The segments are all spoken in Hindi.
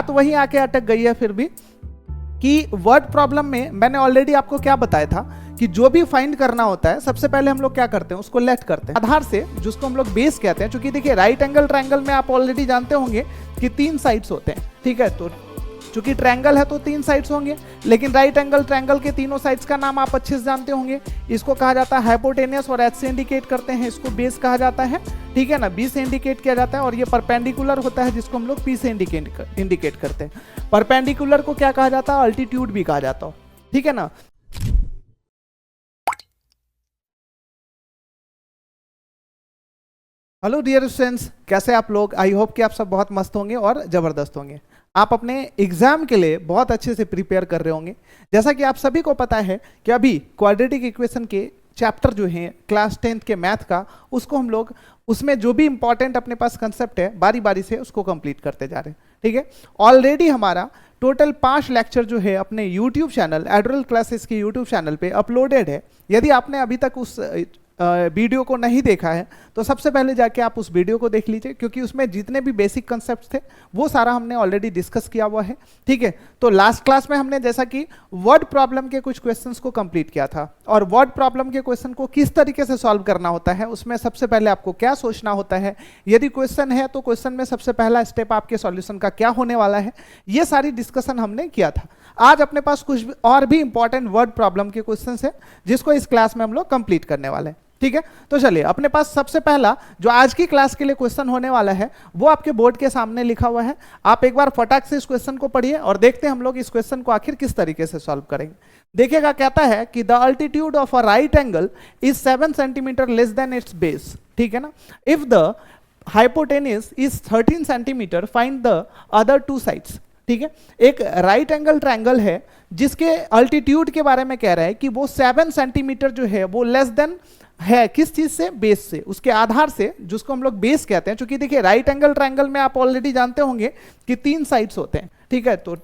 बात वहीं आके अटक गई है फिर भी कि वर्ड प्रॉब्लम में मैंने ऑलरेडी आपको क्या बताया था कि जो भी फाइंड करना होता है सबसे पहले हम लोग क्या करते हैं, उसको लेट करते हैं आधार से, जिसको हम लोग बेस कहते हैं। क्योंकि देखिए राइट एंगल ट्रायंगल में आप ऑलरेडी जानते होंगे कि 3 साइड्स होते हैं, ठीक है। तो चूंकि ट्रायंगल है तो 3 साइड्स होंगे, लेकिन राइट एंगल ट्रायंगल के तीनों साइड्स का नाम आप अच्छे से जानते होंगे। इसको कहा जाता है हाइपोटेनियस और एच से इंडिकेट करते हैं, इसको बेस कहा जाता है, ठीक है ना। बी से इंडिकेट किया जाता है और ये परपेंडिकुलर होता है जिसको हम लोग पी से इंडिकेट करते हैं। परपेंडिकुलर को क्या कहा जाता है, अल्टीट्यूड भी कहा जाता है, ठीक है ना। हेलो डियर स्टूडेंट्स, कैसे आप लोग? आई होप कि आप सब बहुत मस्त होंगे और ज़बरदस्त होंगे। आप अपने एग्जाम के लिए बहुत अच्छे से प्रिपेयर कर रहे होंगे। जैसा कि आप सभी को पता है कि अभी क्वाड्रेटिक इक्वेशन के चैप्टर जो हैं क्लास 10th के मैथ का, उसको हम लोग उसमें जो भी इंपॉर्टेंट अपने पास कंसेप्ट है बारी बारी से उसको कंप्लीट करते जा रहे हैं, ठीक है। ऑलरेडी हमारा टोटल 5 लेक्चर जो है अपने यूट्यूब चैनल एडरल क्लासेस के यूट्यूब चैनल पे अपलोडेड है। यदि आपने अभी तक उस वीडियो को नहीं देखा है तो सबसे पहले जाके आप उस वीडियो को देख लीजिए, क्योंकि उसमें जितने भी बेसिक कॉन्सेप्ट्स थे वो सारा हमने ऑलरेडी डिस्कस किया हुआ है, ठीक है। तो लास्ट क्लास में हमने जैसा कि वर्ड प्रॉब्लम के कुछ क्वेश्चंस को कंप्लीट किया था, और वर्ड प्रॉब्लम के क्वेश्चन को किस तरीके से सॉल्व करना होता है, उसमें सबसे पहले आपको क्या सोचना होता है, यदि क्वेश्चन है तो क्वेश्चन में सबसे पहला स्टेप आपके सॉल्यूशन का क्या होने वाला है, ये सारी डिस्कशन हमने किया था। आज अपने पास कुछ और भी इंपॉर्टेंट वर्ड प्रॉब्लम के क्वेश्चन है जिसको इस क्लास में हम लोग कंप्लीट करने वाले हैं, ठीक है। तो चलिए, अपने पास सबसे पहला जो आज की क्लास के लिए क्वेश्चन होने वाला है वो आपके बोर्ड के सामने लिखा हुआ है। आप एक बार फटाक से इस क्वेश्चन को पढ़िए और देखते हैं हम लोग इस क्वेश्चन को आखिर किस तरीके से सॉल्व करेंगे। देखिएगा, कहता है कि the altitude of a right angle is 7 centimetre less than it's base, ठीक है ना। If the hypotenuse is 13 centimetre, find the other 2 sides, ठीक है। एक राइट एंगल ट्रायंगल है जिसके अल्टीट्यूड के बारे में कह रहा है कि वो 7 सेंटीमीटर जो है वो लेस देन है किस चीज से, बेस से, उसके आधार से, जिसको हम लोग बेस कहते हैं। क्योंकि देखिए राइट एंगल ट्रायंगल में आप ऑलरेडी जानते होंगे कि 3 साइड्स होते हैं, ठीक है। तो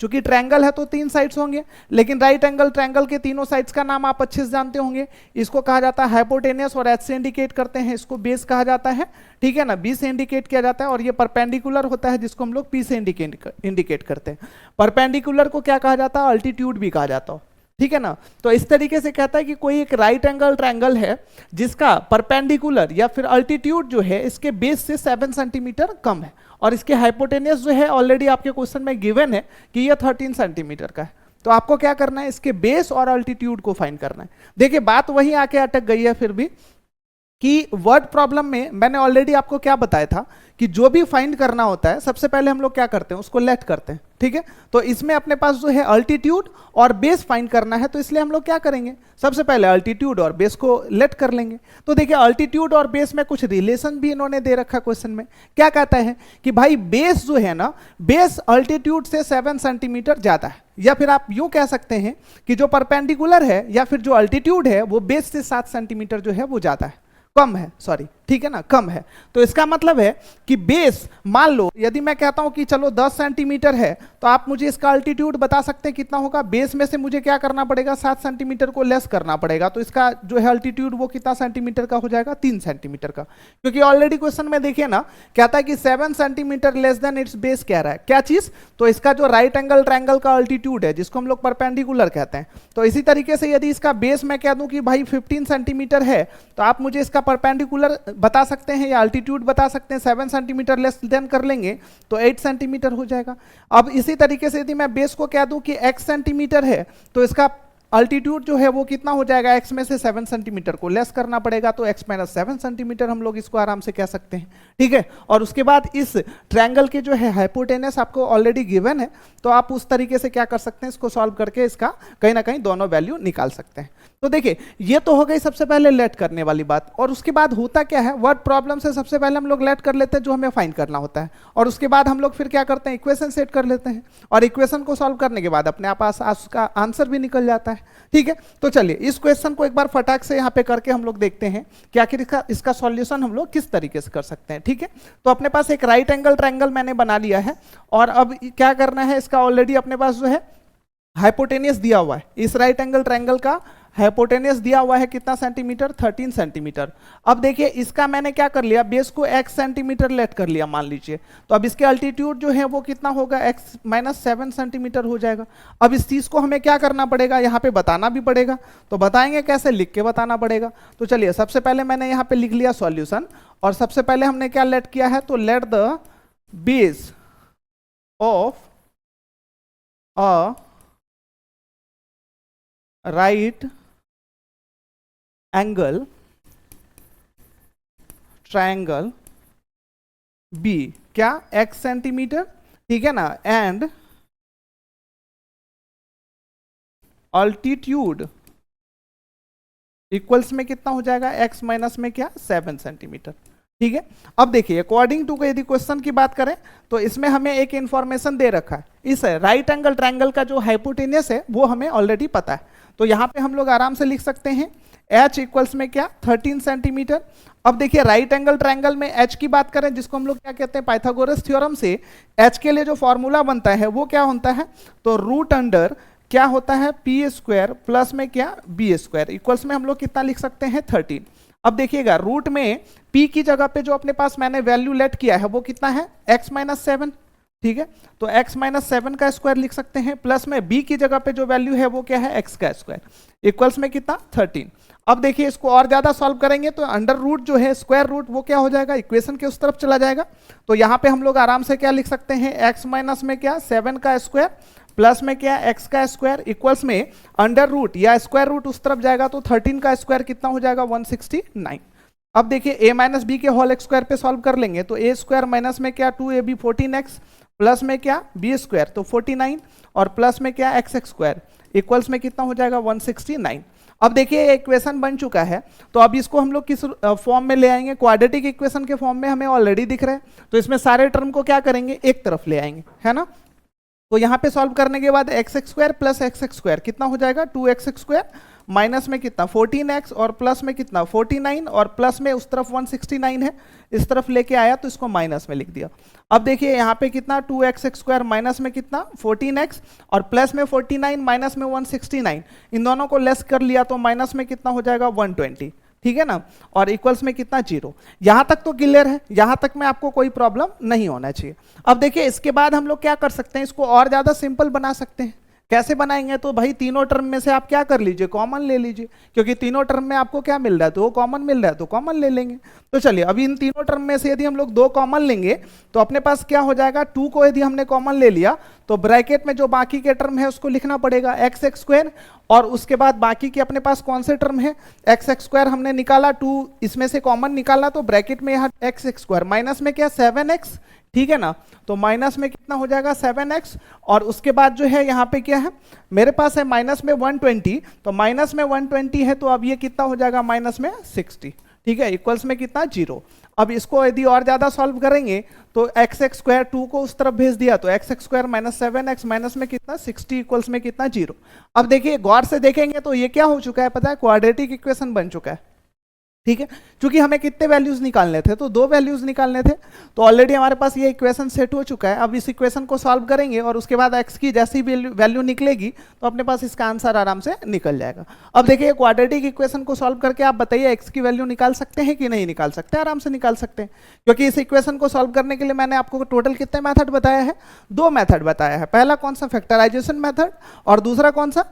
चूंकि ट्रायंगल है तो 3 साइड्स होंगे, लेकिन राइट एंगल ट्रायंगल के तीनों साइड्स का नाम आप अच्छे से जानते होंगे। इसको कहा जाता है हाइपोटेनियस और एच से इंडिकेट करते हैं, इसको बेस कहा जाता है, ठीक है ना। बी से इंडिकेट किया जाता है और ये परपेंडिकुलर होता है जिसको हम लोग पी से इंडिकेट करते हैं। परपेंडिकुलर को क्या कहा जाता है, अल्टीट्यूड भी कहा जाता है, ठीक है ना। तो इस तरीके से कहता है कि कोई एक राइट एंगल ट्रायंगल है जिसका परपेंडिकुलर या फिर अल्टीट्यूड जो है इसके बेस से 7 सेंटीमीटर कम है, और इसके हाइपोटेनियस जो है ऑलरेडी आपके क्वेश्चन में गिवन है कि ये 13 सेंटीमीटर का है। तो आपको क्या करना है, इसके बेस और अल्टीट्यूड को फाइंड करना है। देखिए बात वहीं आके अटक गई है फिर भी कि वर्ड प्रॉब्लम में मैंने ऑलरेडी आपको क्या बताया था कि जो भी फाइंड करना होता है सबसे पहले हम लोग क्या करते हैं, उसको लेट करते हैं, ठीक है। तो इसमें अपने पास जो है अल्टीट्यूड और बेस फाइंड करना है, तो इसलिए हम लोग क्या करेंगे, सबसे पहले अल्टीट्यूड और बेस को लेट कर लेंगे। तो देखिए अल्टीट्यूड और बेस में कुछ रिलेशन भी इन्होंने दे रखा क्वेश्चन में। क्या कहता है कि भाई बेस जो है ना, बेस अल्टीट्यूड से 7 सेंटीमीटर ज्यादा है, या फिर आप यूं कह सकते हैं कि जो परपेंडिकुलर है या फिर जो अल्टीट्यूड है वो बेस से 7 सेंटीमीटर जो है वो ज्यादा है, कम है, सॉरी, ठीक है ना, कम है। तो इसका मतलब है कि बेस, मान लो यदि मैं कहता हूं कि चलो 10 सेंटीमीटर है, तो आप मुझे इसका अल्टीट्यूड बता सकते हैं कितना होगा। बेस में से मुझे क्या करना पड़ेगा, 7 सेंटीमीटर को लेस करना पड़ेगा, तो इसका जो है अल्टीट्यूड वो कितना सेंटीमीटर का हो जाएगा, 3 सेंटीमीटर का। क्योंकि ऑलरेडी क्वेश्चन में देखिए ना, कहता है कि 7 centimetre less than it's base कह रहा है, क्या चीज, तो इसका जो राइट एंगल ट्रायंगल का अल्टीट्यूड है जिसको हम लोग परपेंडिकुलर कहते हैं। तो इसी तरीके से यदि इसका बेस मैं कह दूं कि भाई 15 सेंटीमीटर है, तो आप मुझे इसका परपेंडिकुलर बता सकते हैं या अल्टीट्यूड बता सकते हैं, 7 सेंटीमीटर लेस देन कर लेंगे तो 8 सेंटीमीटर हो जाएगा। अब इसी तरीके से यदि मैं बेस को कह दूं कि x सेंटीमीटर है, तो इसका अल्टीट्यूड जो है वो कितना हो जाएगा, x में से 7 सेंटीमीटर को लेस करना पड़ेगा, तो x माइनस 7 सेंटीमीटर हम लोग इसको आराम से कह सकते हैं, ठीक है। और उसके बाद इस ट्रायंगल के जो है हाइपोटेनस आपको ऑलरेडी गिवन है, तो आप उस तरीके से क्या कर सकते हैं, इसको सॉल्व करके इसका कहीं ना कहीं दोनों वैल्यू निकाल सकते हैं। तो देखिए ये तो हो गई सबसे पहले लेट करने वाली बात, और उसके बाद होता क्या है, वर्ड प्रॉब्लम से सबसे पहले हम लोग लेट कर लेते हैं जो हमें फाइंड करना होता है, और उसके बाद हम लोग फिर क्या करते हैं, इक्वेशन सेट कर लेते हैं, और इक्वेशन को सॉल्व करने के बाद अपने आप उसका आंसर भी निकल जाता है, ठीक है। तो चलिए इस क्वेश्चन को एक बार फटाक से यहाँ पे करके हम लोग देखते हैं कि आखिर इसका सॉल्यूशन हम लोग किस तरीके से कर सकते हैं, ठीक है। तो अपने पास एक राइट एंगल ट्रायंगल मैंने बना लिया है, और अब क्या करना है, इसका ऑलरेडी अपने पास जो है हाइपोटेनियस दिया हुआ है, इस राइट एंगल ट्रायंगल का हाइपोटेनियस दिया हुआ है कितना सेंटीमीटर, 13 सेंटीमीटर। अब देखिए इसका मैंने क्या कर लिया, बेस को x सेंटीमीटर लेट कर लिया मान लीजिए, तो अब इसके अल्टीट्यूड जो है वो कितना होगा, x माइनस 7 सेंटीमीटर हो जाएगा। अब इस चीज को हमें क्या करना पड़ेगा, यहाँ पे बताना भी पड़ेगा। तो बताएंगे कैसे, लिख के बताना पड़ेगा। तो चलिए सबसे पहले मैंने यहाँ पे लिख लिया सॉल्यूशन, और सबसे पहले हमने क्या लेट किया है, तो let the base of a right angle triangle B क्या, x सेंटीमीटर, ठीक है ना, एंड अल्टीट्यूड इक्वल्स में कितना हो जाएगा, x माइनस में क्या, 7 सेंटीमीटर। ठीक है, अब देखिए अकॉर्डिंग टू यदि क्वेश्चन की बात करें तो इसमें हमें एक इंफॉर्मेशन दे रखा है, इस राइट एंगल ट्रायंगल का जो हाइपोटेनियस है वो हमें ऑलरेडी पता है। तो यहाँ पे हम लोग आराम से लिख सकते हैं h इक्वल्स में क्या, 13 सेंटीमीटर। अब देखिए राइट एंगल ट्रायंगल में h की बात करें, जिसको हम लोग क्या कहते हैं, पाइथागोरस थ्योरम से h के लिए जो फॉर्मूला बनता है वो क्या होता है, तो रूट अंडर क्या होता है, पी स्क्वायर प्लस में क्या, बी स्क्वायर इक्वल्स में हम लोग कितना लिख सकते हैं, 13। अब देखिएगा रूट में p की जगह पे जो अपने पास मैंने वैल्यू लेट किया है वो कितना है, x माइनस 7, ठीक है, तो x माइनस 7 का स्क्वायर लिख सकते हैं, प्लस में b की जगह पे जो वैल्यू है वो क्या है, x का स्क्वायर इक्वल्स में कितना, 13। अब देखिए इसको और ज्यादा सॉल्व करेंगे तो अंडर रूट जो है, स्क्वायर रूट, वो क्या हो जाएगा, इक्वेशन के उस तरफ चला जाएगा। तो यहाँ पे हम लोग आराम से क्या लिख सकते हैं, x माइनस में क्या, 7 का स्क्वायर प्लस में क्या, x का स्क्वायर इक्वल्स में अंडर रूट या स्क्वायर रूट उस तरफ जाएगा तो 13 का स्क्वायर कितना हो जाएगा, 169। अब देखिए a माइनस बी के होल स्क्वायर पे सॉल्व कर लेंगे तो a स्क्वायर माइनस में क्या, 2ab 14x प्लस में क्या, b स्क्वायर तो 49 और प्लस में क्या, x स्क्वायर इक्वल्स में कितना हो जाएगा, 169। अब देखिए इक्वेशन बन चुका है, तो अब इसको हम लोग किस फॉर्म में ले आएंगे, क्वाड्रेटिक इक्वेशन के फॉर्म में हमें ऑलरेडी दिख रहा है, तो इसमें सारे टर्म को क्या करेंगे, एक तरफ ले आएंगे, है ना। तो यहाँ पे सॉल्व करने के बाद x square plus x square कितना हो जाएगा, 2x स्क्वायर माइनस में कितना 14x और प्लस में कितना 49 और प्लस में उस तरफ 169 है, इस तरफ लेके आया तो इसको माइनस में लिख दिया। अब देखिए यहाँ पे कितना 2x स्क्वायर माइनस में कितना 14x और प्लस में 49 माइनस में 169, इन दोनों को लेस कर लिया तो माइनस में कितना हो जाएगा 120, ठीक है ना, और इक्वल्स में कितना 0। यहां तक तो क्लियर है, यहां तक में आपको कोई प्रॉब्लम नहीं होना चाहिए। अब देखिए इसके बाद हम लोग क्या कर सकते हैं, इसको और ज्यादा सिंपल बना सकते हैं। कैसे बनाएंगे, तो भाई तीनों टर्म में से आप क्या कर लीजिए, कॉमन ले लीजिए, क्योंकि तीनों टर्म में आपको क्या मिल रहा है, तो वो कॉमन मिल रहा है तो कॉमन ले लेंगे। तो चलिए अभी इन तीनों टर्म में से यदि हम लोग 2 कॉमन लेंगे तो अपने पास क्या हो जाएगा, 2 को यदि हमने कॉमन ले लिया तो ब्रैकेट में जो बाकी के टर्म है उसको लिखना पड़ेगा एक्स स्क्वायर, और उसके बाद बाकी के अपने पास कौन से टर्म है, एक्स स्क्वायर हमने निकाला, 2 इसमें से कॉमन निकाला तो ब्रैकेट में यहाँ एक्स स्क्वायर माइनस में क्या 7x, ठीक है ना, तो माइनस में कितना हो जाएगा 7x, और उसके बाद जो है यहाँ पे क्या है मेरे पास है माइनस में 120, तो माइनस में 120 है तो अब ये कितना हो जाएगा माइनस में 60, ठीक है, इक्वल्स में कितना 0। अब इसको यदि और ज्यादा सॉल्व करेंगे तो एक्स स्क्वायर 2 को उस तरफ भेज दिया तो x square minus 7x minus में कितना 60 इक्वल्स में कितना 0। अब देखिए गौर से देखेंगे तो ये क्या हो चुका है पता है, क्वाड्रेटिक इक्वेशन बन चुका है, ठीक है, क्योंकि हमें कितने वैल्यूज निकालने थे, तो 2 वैल्यूज निकालने थे, तो ऑलरेडी हमारे पास ये इक्वेशन सेट हो चुका है। अब इस इक्वेशन को सॉल्व करेंगे और उसके बाद x की जैसी वैल्यू निकलेगी तो अपने पास इसका आंसर आराम से निकल जाएगा। अब देखिए क्वाड्रेटिक इक्वेशन को सॉल्व करके आप बताइए x की वैल्यू निकाल सकते हैं कि नहीं निकाल सकते, आराम से निकाल सकते हैं, क्योंकि इस इक्वेशन को सॉल्व करने के लिए मैंने आपको टोटल कितने मेथड बताया है, 2 मेथड बताया है। पहला कौन सा, फैक्टराइजेशन मेथड, और दूसरा कौन सा,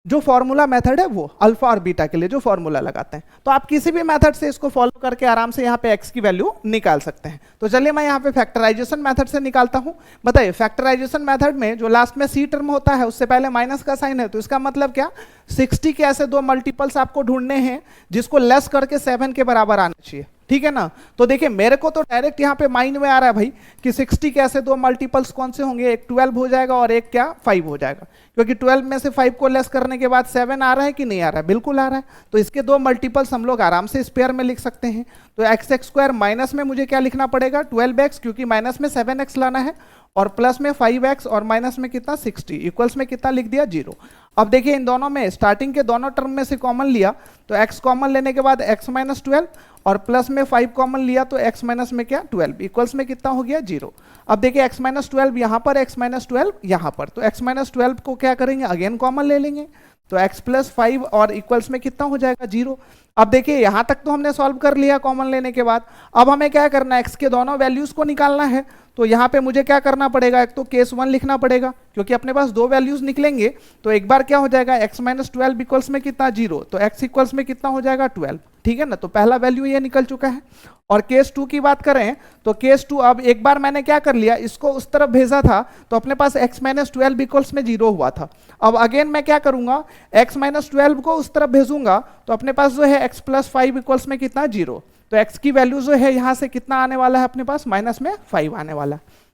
जो फॉर्मूला मेथड है वो अल्फा और बीटा के लिए जो फॉर्मूला लगाते हैं। तो आप किसी भी मेथड से इसको फॉलो करके आराम से यहाँ पे x की वैल्यू निकाल सकते हैं। तो चलिए मैं यहाँ पे फैक्टराइजेशन मेथड से निकालता हूँ। बताइए फैक्टराइजेशन मेथड में जो लास्ट में सी टर्म होता है उससे पहले माइनस का साइन है, तो इसका मतलब क्या 60 के ऐसे 2 मल्टीपल्स आपको ढूंढने हैं जिसको लेस करके 7 के बराबर आना चाहिए, ठीक है ना। तो देखिए मेरे को तो डायरेक्ट यहाँ पे माइंड में आ रहा है भाई कि 60 के ऐसे 2 मल्टीपल्स कौन से होंगे, एक 12 हो जाएगा और एक क्या 5 हो जाएगा, क्योंकि 12 में से 5 को लेस करने के बाद 7 आ रहा है कि नहीं आ रहा है, बिल्कुल आ रहा है। तो इसके 2 मल्टीपल्स हम लोग आराम से स्पेयर में लिख सकते हैं। तो एक्स स्क्वायर माइनस में मुझे क्या लिखना पड़ेगा 12x, क्योंकि माइनस में 7x लाना है, और प्लस में 5x और माइनस में कितना 60 इक्वल्स में कितना लिख दिया 0। अब देखिए इन दोनों में स्टार्टिंग के दोनों टर्म में से कॉमन लिया तो x कॉमन लेने के बाद x माइनस 12 और प्लस में 5 कॉमन लिया तो x माइनस में क्या 12 इक्वल्स में कितना हो गया 0। अब देखिए x माइनस 12 यहाँ पर, x माइनस 12 यहाँ पर, तो x माइनस 12 को क्या करेंगे अगेन कॉमन ले लेंगे, तो x प्लस 5 और इक्वल्स में कितना हो जाएगा 0। अब देखिए यहां तक तो हमने सॉल्व कर लिया कॉमन लेने के बाद। अब हमें क्या करना है, x के दोनों वैल्यूज को निकालना है। तो यहाँ पे मुझे क्या करना पड़ेगा, एक तो केस 1 लिखना पड़ेगा क्योंकि अपने पास दो वैल्यूज निकलेंगे। तो एक बार क्या हो जाएगा, x माइनस 12 इक्वल्स में कितना 0, तो x इक्वल्स में कितना हो जाएगा 12, ठीक है ना। तो पहला वैल्यू ये निकल चुका है। और केस 2 की बात करें तो केस 2, अब एक बार मैंने क्या कर लिया, इसको उस तरफ भेजा था तो अपने पास x माइनस 12 इक्वल्स में 0 हुआ था। अब अगेन मैं क्या करूंगा, x माइनस 12 को उस तरफ भेजूंगा तो अपने पास जो है x प्लस 5 इक्वल्स में कितना 0। तो x की वैल्यू जो है यहां से कितना आने वाला है अपने पास, माइनस में 5 आने वाला है।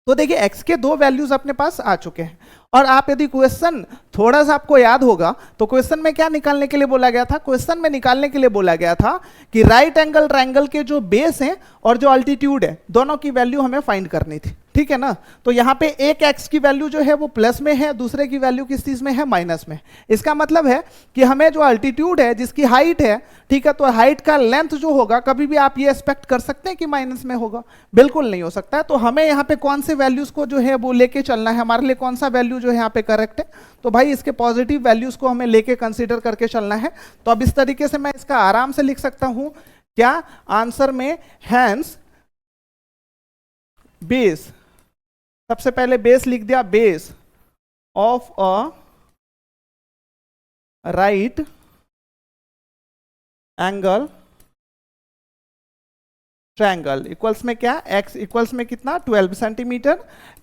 तो देखिए x के दो वैल्यूज अपने पास आ चुके हैं। और आप यदि क्वेश्चन थोड़ा सा आपको याद होगा तो क्वेश्चन में क्या निकालने के लिए बोला गया था, क्वेश्चन में निकालने के लिए बोला गया था कि राइट एंगल ट्रायंगल के जो बेस है और जो अल्टीट्यूड है दोनों की वैल्यू हमें फाइंड करनी थी, ठीक है ना। तो यहाँ पे एक x की वैल्यू जो है वो प्लस में है, दूसरे की वैल्यू किस चीज में है, माइनस में। इसका मतलब है कि हमें जो अल्टीट्यूड है जिसकी हाइट है, ठीक है, तो हाइट का लेंथ जो होगा कभी भी आप ये एक्सपेक्ट कर सकते हैं कि माइनस में होगा, बिल्कुल नहीं हो सकता है। तो हमें यहाँ पे कौन से वैल्यूज को जो है वो लेके चलना है, हमारे लिए कौन सा वैल्यू जो है यहाँ पे करेक्ट है, तो भाई इसके पॉजिटिव वैल्यूज को हमें लेके कंसीडर करके चलना है। तो अब इस तरीके से मैं इसका आराम से लिख सकता हूं क्या आंसर में, हैंस बेस, सबसे पहले बेस लिख दिया, base of a right angle triangle equals में क्या, x इक्वल्स में कितना 12 सेंटीमीटर।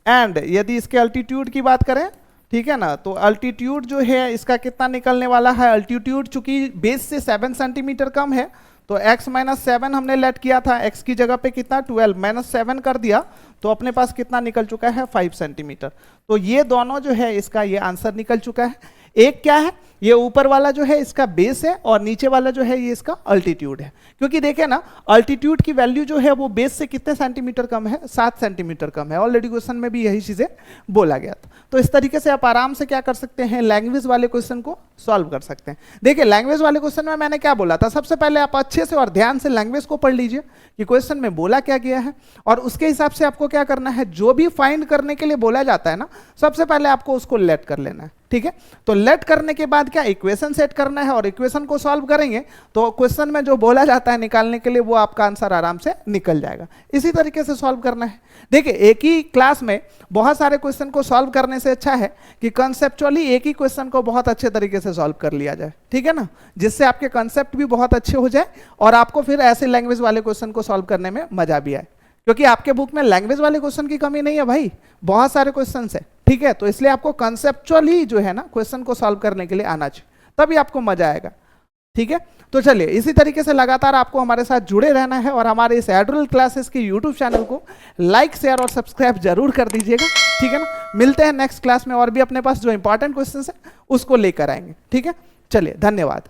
एंड यदि इसके अल्टीट्यूड की बात करें, ठीक है ना, तो अल्टीट्यूड जो है इसका कितना निकलने वाला है, अल्टीट्यूड चूंकि बेस से 7 सेंटीमीटर कम है तो x माइनस 7 हमने लेट किया था, x की जगह पे कितना 12 माइनस 7 कर दिया तो अपने पास कितना निकल चुका है 5 सेंटीमीटर। तो ये दोनों जो है इसका ये आंसर निकल चुका है। एक क्या है, ये ऊपर वाला जो है इसका बेस है और नीचे वाला जो है ये इसका अल्टीट्यूड है। क्योंकि देखें ना अल्टीट्यूड की वैल्यू जो है वो बेस से कितने सेंटीमीटर कम है, 7 सेंटीमीटर कम है। ऑलरेडी क्वेश्चन में भी यही चीजें बोला गया था। तो इस तरीके से आप आराम से क्या कर सकते हैं, लैंग्वेज वाले क्वेश्चन को सॉल्व कर सकते हैं। देखिए लैंग्वेज वाले क्वेश्चन में मैंने क्या बोला था, सबसे पहले आप अच्छे से और ध्यान से लैंग्वेज को पढ़ लीजिए कि क्वेश्चन में बोला क्या गया है, और उसके हिसाब से आपको क्या करना है, जो भी फाइंड करने के लिए बोला जाता है ना, सबसे पहले आपको उसको लेट कर लेना है, ठीक है। तो लेट करने के बाद क्या इक्वेशन सेट करना है, और इक्वेशन को सॉल्व करेंगे तो क्वेश्चन में जो बोला जाता है निकालने के लिए वो आपका आंसर आराम से निकल जाएगा। इसी तरीके से सॉल्व करना है। देखिए एक ही क्लास में बहुत सारे क्वेश्चन को सॉल्व करने से अच्छा है कि कंसेप्चुअली एक ही क्वेश्चन को बहुत अच्छे तरीके से सॉल्व कर लिया जाए, ठीक है ना, जिससे आपके कंसेप्ट भी बहुत अच्छे हो जाए और आपको फिर ऐसे लैंग्वेज वाले क्वेश्चन को सॉल्व करने में मजा भी आए। क्योंकि आपके बुक में लैंग्वेज वाले क्वेश्चन की कमी नहीं है भाई, बहुत सारे क्वेश्चन है, ठीक है। तो इसलिए आपको कंसेप्चुअली जो है ना क्वेश्चन को सॉल्व करने के लिए आना चाहिए, तभी आपको मजा आएगा, ठीक है। तो चलिए इसी तरीके से लगातार आपको हमारे साथ जुड़े रहना है और हमारे इस एडुअल क्लासेस की यूट्यूब चैनल को लाइक शेयर और सब्सक्राइब जरूर कर दीजिएगा, ठीक है ना। मिलते हैं नेक्स्ट क्लास में और भी अपने पास जो इंपॉर्टेंट क्वेश्चन है उसको लेकर आएंगे, ठीक है। चलिए धन्यवाद।